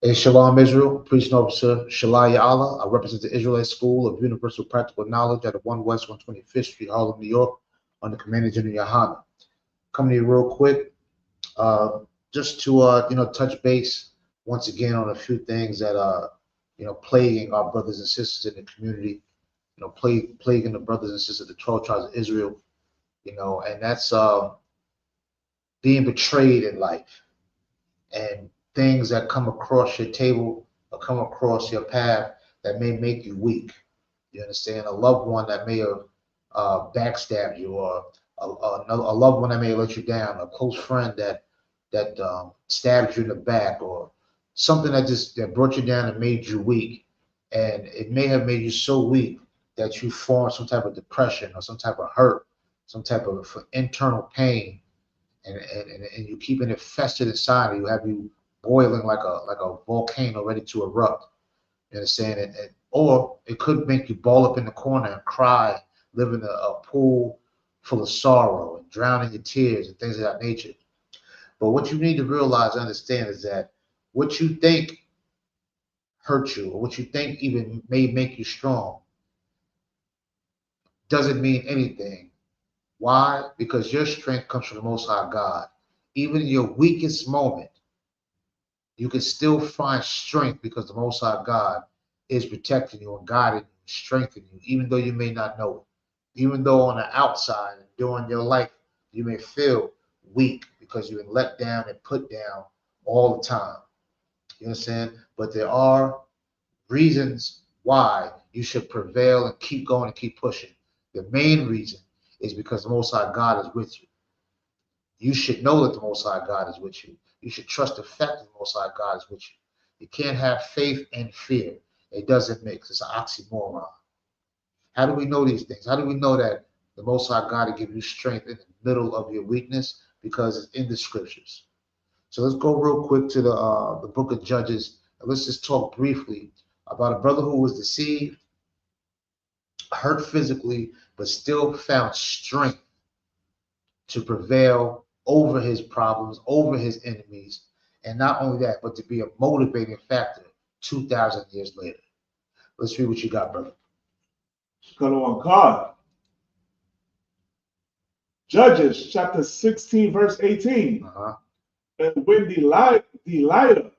Hey, Shalom Israel, Priest and Officer Shalaya Allah. I represent the Israelite School of Universal Practical Knowledge at 1 West 125th Street, Harlem, New York, under Commander General Yohana. Coming to you real quick, just to touch base once again on a few things that are plaguing our brothers and sisters in the community, plaguing the brothers and sisters of the 12 tribes of Israel, and that's being betrayed in life, and things that come across your table or come across your path that may make you weak. You understand? A loved one that may have backstabbed you, or a loved one that may have let you down, a close friend that stabbed you in the back, or something that brought you down and made you weak. And it may have made you so weak that you formed some type of depression or some type of hurt, some type of internal pain, and you keeping it festered inside of you, have you boiling like a volcano ready to erupt. You understand? Or it could make you ball up in the corner and cry, live in a pool full of sorrow and drowning your tears and things of that nature. But what you need to realize and understand is that what you think hurt you, or what you think even may make you strong, doesn't mean anything. Why? Because your strength comes from the Most High God. Even in your weakest moment, you can still find strength because the Most High God is protecting you and guiding you, strengthening you, even though you may not know it. Even though on the outside and during your life, you may feel weak because you've been let down and put down all the time. You understand? But there are reasons why you should prevail and keep going and keep pushing. The main reason is because the Most High God is with you. You should know that the Most High God is with you. You should trust the fact that the Most High God is with you. You can't have faith and fear. It doesn't mix. It's an oxymoron. How do we know these things? How do we know that the Most High God will give you strength in the middle of your weakness? Because it's in the scriptures. So let's go real quick to the book of Judges, and let's just talk briefly about a brother who was deceived, hurt physically, but still found strength to prevail over his problems, over his enemies, and not only that, but to be a motivating factor 2,000 years later. Let's read what you got, brother. Shalom God. Judges chapter 16, verse 18. And when Delilah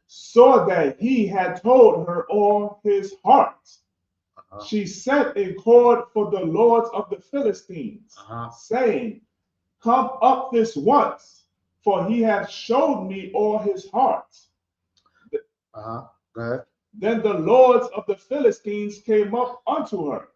saw that he had told her all his heart, she sent and called for the lords of the Philistines, saying, "Come up this once, for he hath showed me all his heart." Go ahead. Then the lords of the Philistines came up unto her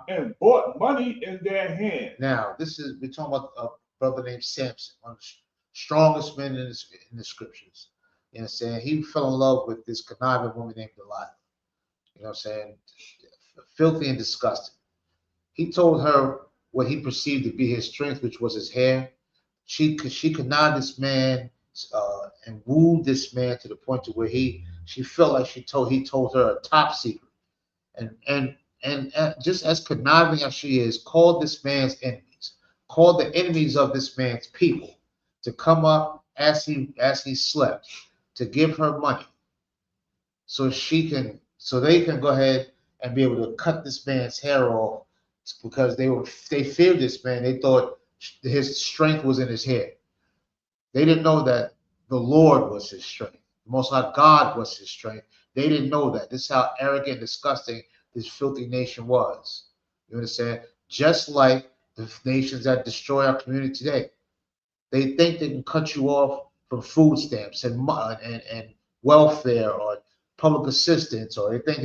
and brought money in their hand. Now, we're talking about a brother named Samson, one of the strongest men in the scriptures. You know what I'm saying? He fell in love with this conniving woman named Delilah. You know what I'm saying? Filthy and disgusting. He told her what he perceived to be his strength, which was his hair. She connived this man and wooed this man to the point to where she felt like he told her a top secret, and just as conniving as she is, called this man's enemies, called the enemies of this man's people to come up as he slept to give her money, so they can go ahead and be able to cut this man's hair off, because they feared this man. They thought his strength was in his hair. They didn't know that the Lord was his strength. The Most High God was his strength. They didn't know that. This is how arrogant and disgusting this filthy nation was. You understand? Just like the nations that destroy our community today. They think they can cut you off from food stamps and welfare or public assistance, or they think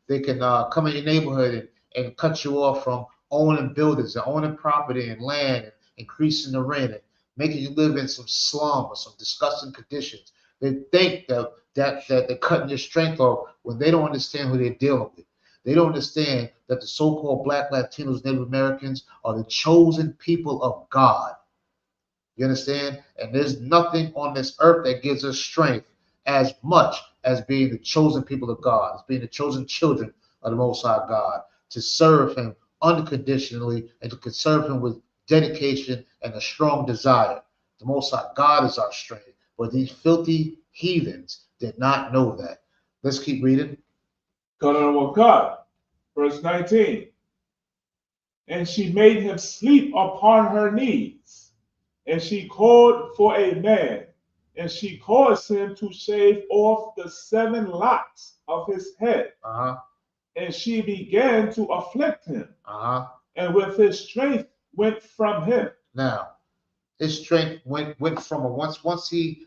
they can come in your neighborhood and cut you off from owning buildings and owning property and land, and increasing the rent and making you live in some slum or some disgusting conditions. They think that they're cutting your strength off when they don't understand who they're dealing with. They don't understand that the so-called Black, Latinos, Native Americans are the chosen people of God. You understand? And there's nothing on this earth that gives us strength as much as being the chosen people of God, as being the chosen children of the Most High God, to serve him unconditionally and to serve him with dedication and a strong desire. The Most High God is our strength. But these filthy heathens did not know that. Let's keep reading. Verse 19. And she made him sleep upon her knees, and she called for a man, and she caused him to shave off the 7 locks of his head. And she began to afflict him, and with his strength went from him. Now, his strength went from him. Once he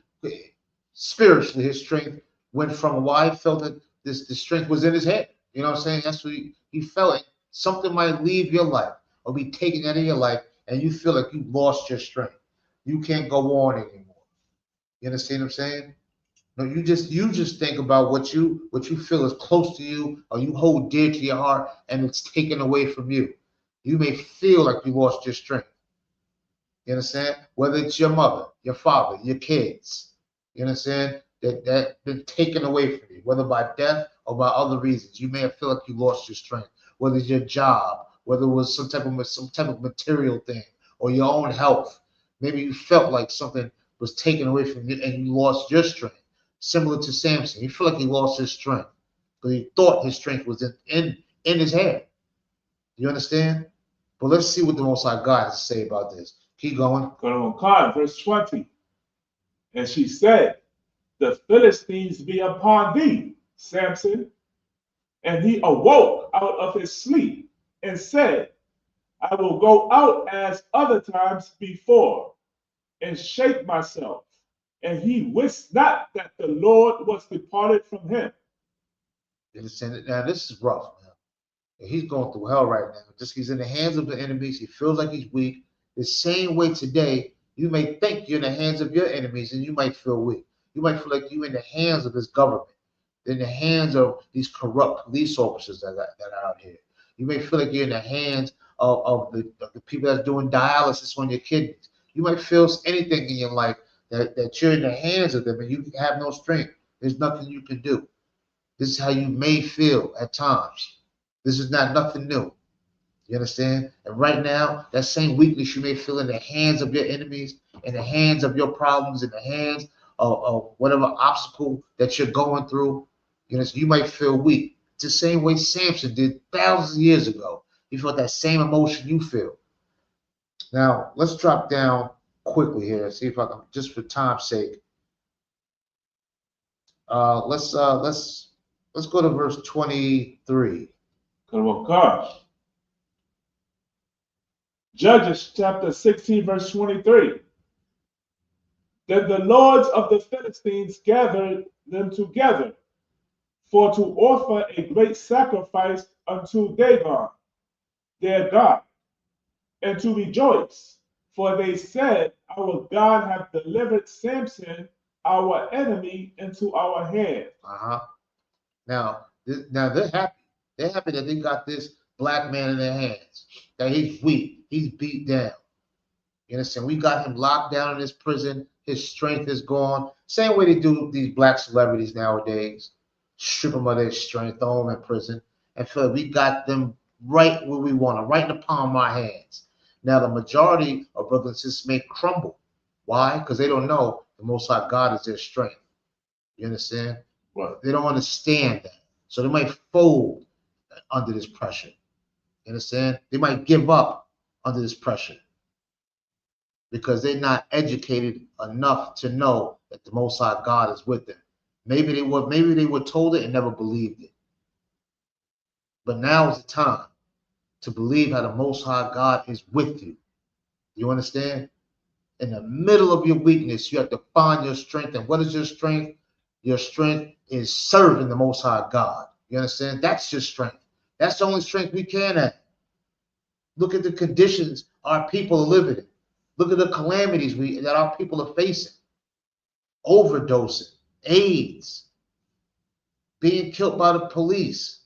spiritually, his strength went from him. Why? He felt that the strength was in his head. You know what I'm saying? That's what he felt. Like something might leave your life or be taken out of your life, and you feel like you lost your strength. You can't go on anymore. You understand what I'm saying? No, you just think about what you feel is close to you or you hold dear to your heart, and it's taken away from you. You may feel like you lost your strength. You understand? Whether it's your mother, your father, your kids, you understand? That been taken away from you, whether by death or by other reasons. You may feel like you lost your strength. Whether it's your job, whether it was some type of material thing, or your own health. Maybe you felt like something was taken away from you and you lost your strength. Similar to Samson, he felt like he lost his strength because he thought his strength was in his head. You understand? But let's see what the Most High God has to say about this. Keep going. Verse 20. And she said, the Philistines be upon thee, Samson. And he awoke out of his sleep and said, I will go out as other times before and shake myself. And he wist not that the Lord was departed from him. You understand? Now, this is rough, man. He's going through hell right now. Just he's in the hands of the enemies. He feels like he's weak. The same way today, you may think you're in the hands of your enemies and you might feel weak. You might feel like you're in the hands of this government, in the hands of these corrupt police officers that are out here. You may feel like you're in the hands of the people that's doing dialysis on your kidneys. You might feel anything in your life that you're in the hands of them and you have no strength. There's nothing you can do. This is how you may feel at times. This is not nothing new. You understand? And right now, that same weakness you may feel in the hands of your enemies, in the hands of your problems, in the hands of whatever obstacle that you're going through, you know, you might feel weak. It's the same way Samson did thousands of years ago. He felt that same emotion you feel. Now, let's drop down quickly here. See if I can, just for time's sake. Let's go to verse 23. Judges chapter 16, verse 23. Then the lords of the Philistines gathered them together for to offer a great sacrifice unto Dagon, their God, and to rejoice. For they said, our God hath delivered Samson, our enemy, into our hand. Now they're happy. They're happy that they got this black man in their hands. That he's weak. He's beat down. You understand? We got him locked down in this prison. His strength is gone. Same way they do these black celebrities nowadays. Strip them of their strength, throw them in prison, and feel we got them right where we want them, right in the palm of our hands. Now the majority of brothers and sisters may crumble. Why? Because they don't know the Most High God is their strength. You understand? Right. They don't understand that. So they might fold under this pressure. You understand? They might give up under this pressure because they're not educated enough to know that the Most High God is with them. Maybe they were told it and never believed it. But now is the time to believe how the Most High God is with you. You understand? In the middle of your weakness, you have to find your strength. And what is your strength? Your strength is serving the Most High God. You understand? That's your strength. That's the only strength we can have. Look at the conditions our people are living in. Look at the calamities that our people are facing. Overdosing, AIDS, being killed by the police.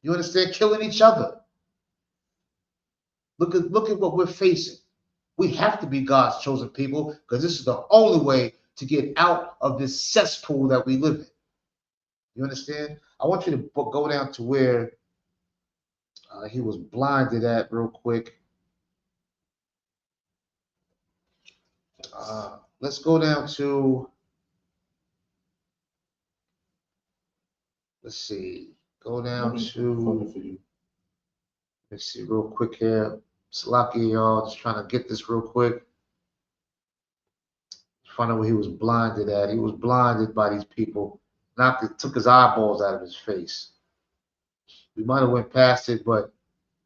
You understand? Killing each other. Look at what we're facing. We have to be God's chosen people because this is the only way to get out of this cesspool that we live in. You understand? I want you to go down to where he was blinded at real quick. Let's go down to let's see. Go down to, let's see, real quick here. Salaki, y'all, just trying to get this real quick. Find out where he was blinded at. He was blinded by these people. Took his eyeballs out of his face. We might have went past it, but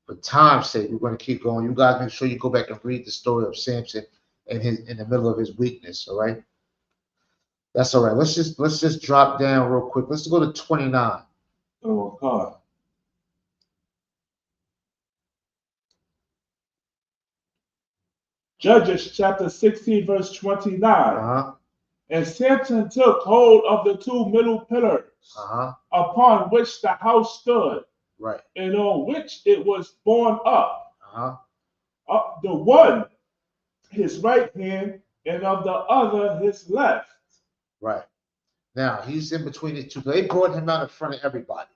for time's sake, we're going to keep going. You guys make sure you go back and read the story of Samson and in the middle of his weakness. All right. That's all right. Let's just drop down real quick. Let's go to 29. Oh God. Judges chapter 16, verse 29. And Samson took hold of the two middle pillars upon which the house stood, right, and on which it was borne up. Up the one his right hand, and of the other his left. Right. Now he's in between the two. They brought him out in front of everybody.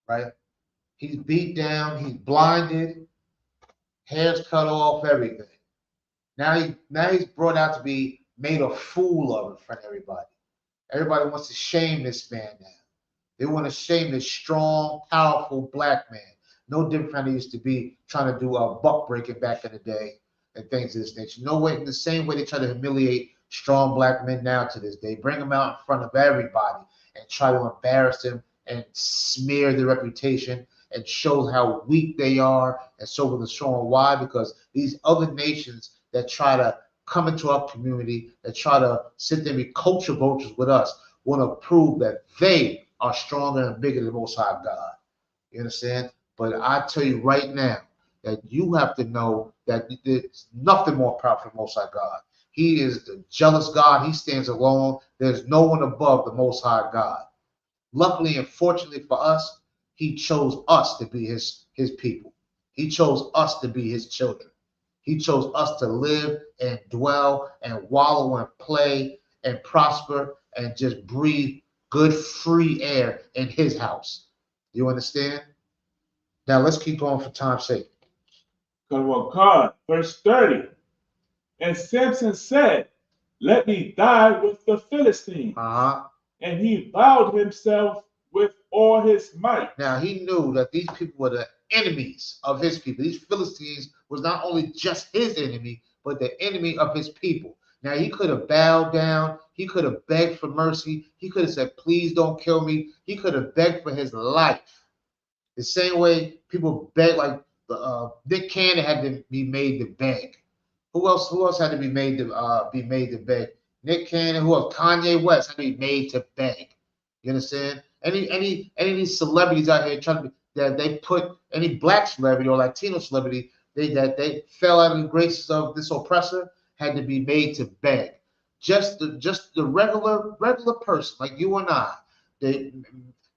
Right. He's beat down. He's blinded. Hair's cut off. Everything. Now he's brought out to be made a fool of in front of everybody. Everybody wants to shame this man now. They want to shame this strong, powerful black man. No different than he used to be trying to do buck breaking back in the day and things of this nature. No way, in the same way they try to humiliate strong black men now to this day. Bring them out in front of everybody and try to embarrass them and smear their reputation and show how weak they are, and so on and so on. Why? Because these other nations that try to come into our community, that try to sit there and be culture vultures with us, want to prove that they are stronger and bigger than the Most High God. You understand? But I tell you right now that you have to know that there's nothing more powerful than the Most High God. He is the jealous God. He stands alone. There's no one above the Most High God. Luckily and fortunately for us, he chose us to be his people. He chose us to be his children. He chose us to live and dwell and wallow and play and prosper and just breathe good free air in his house. You understand? Now let's keep going for time's sake. God, verse 30. And Samson said, "Let me die with the Philistines." And he bowed himself with all his might. Now he knew that these people were the enemies of his people. These Philistines was not only just his enemy, but the enemy of his people. Now he could have bowed down. He could have begged for mercy. He could have said, "Please don't kill me." He could have begged for his life. The same way people beg, like Nick Cannon had to be made to beg. Who else had to be made to beg? Nick Cannon. Who else? Kanye West had to be made to beg. You understand? Any of these celebrities out here trying to that they put any black celebrity or Latino celebrity they fell out of the graces of this oppressor had to be made to beg. Just the regular person like you and I.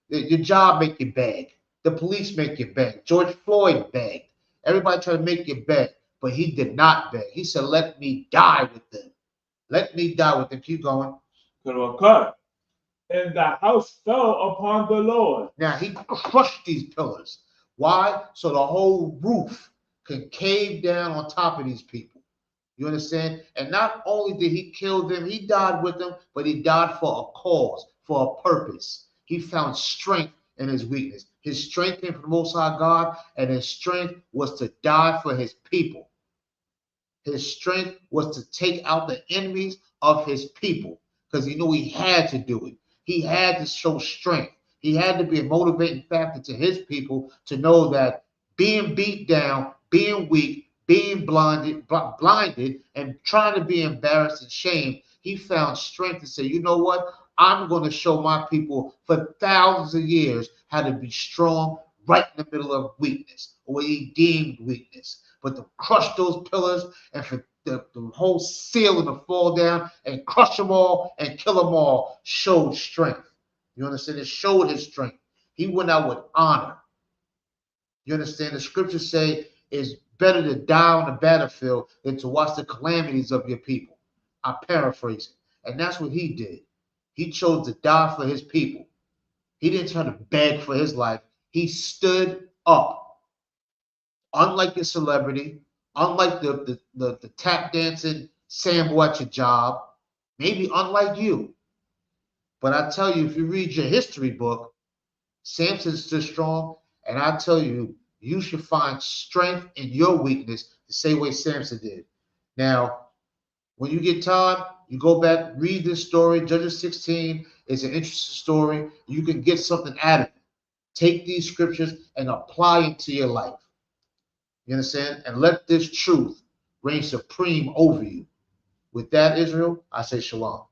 Your job make you beg. The police make you beg. George Floyd begged. Everybody tried to make you beg, but he did not beg. He said, "Let me die with them. Let me die with them." Keep going. And the house fell upon the Lord. Now he crushed these pillars. Why? So the whole roof can cave down on top of these people. You understand? And not only did he kill them, he died with them, but he died for a cause, for a purpose. He found strength in his weakness. His strength came from the Most High God, and his strength was to die for his people. His strength was to take out the enemies of his people because he knew he had to do it. He had to show strength. He had to be a motivating factor to his people to know that being beat down, being weak, being blinded, and trying to be embarrassed and shamed, he found strength to say, "You know what? I'm going to show my people for thousands of years how to be strong right in the middle of weakness, or he deemed weakness." But to crush those pillars and for the whole ceiling to fall down and crush them all and kill them all showed strength. You understand? It showed his strength. He went out with honor. You understand? The scriptures say it's better to die on the battlefield than to watch the calamities of your people. I paraphrase it. And that's what he did. He chose to die for his people. He didn't try to beg for his life. He stood up. Unlike your celebrity, unlike the tap dancing Sambo at your job, maybe unlike you. But I tell you, if you read your history book, Samson's still strong, and I tell you, you should find strength in your weakness the same way Samson did. Now, when you get time, you go back, read this story. Judges 16 is an interesting story. You can get something out of it. Take these scriptures and apply it to your life. You understand? And let this truth reign supreme over you. With that, Israel, I say shalom.